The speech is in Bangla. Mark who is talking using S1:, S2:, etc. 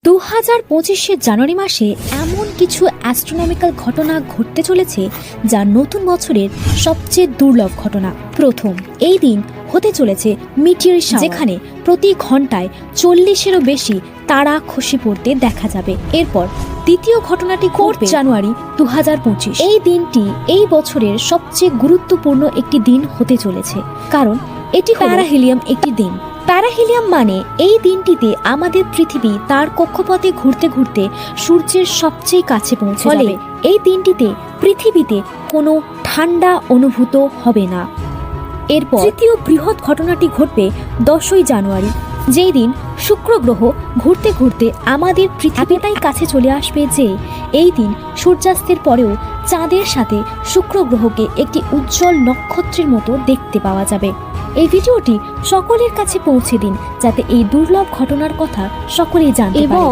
S1: 2025 জানুয়ারি মাসে এমন কিছু অ্যাস্ট্রোনমিক্যাল ঘটনা ঘটতে চলেছে যা নতুন বছরের সবচেয়ে দুর্লভ ঘটনা। প্রথম, এই দিন হতে চলেছে মিটিয়র শাওয়ার, যেখানে প্রতি ঘন্টায় 40-এরও বেশি তারা খসে পড়তে দেখা যাবে। এরপর দ্বিতীয় ঘটনাটি ঘটবে জানুয়ারি 2025। এই দিনটি এই বছরের সবচেয়ে গুরুত্বপূর্ণ একটি দিন হতে চলেছে, কারণ এটি প্যারাহেলিয়াম একটি দিন। প্যারাহেলিয়াম মানে এই দিনটিতে আমাদের পৃথিবী তার কক্ষপথে ঘুরতে ঘুরতে সূর্যের সবচেয়ে কাছে পৌঁছে যাবে। এই দিনটিতে পৃথিবীতে কোনো ঠান্ডা অনুভূত হবে না। এরপর তৃতীয় বৃহৎ ঘটনাটি ঘটবে 10ই জানুয়ারি, যেই দিন শুক্র গ্রহ ঘুরতে ঘুরতে আমাদের পৃথিবীটাই কাছে চলে আসবে, যে এই দিন সূর্যাস্তের পরেও চাঁদের সাথে শুক্র গ্রহকে একটি উজ্জ্বল নক্ষত্রের মতো দেখতে পাওয়া যাবে। এই ভিডিওটি সকলের কাছে পৌঁছে দিন, যাতে এই দুর্লভ ঘটনার কথা সকলেই জানতে পারে।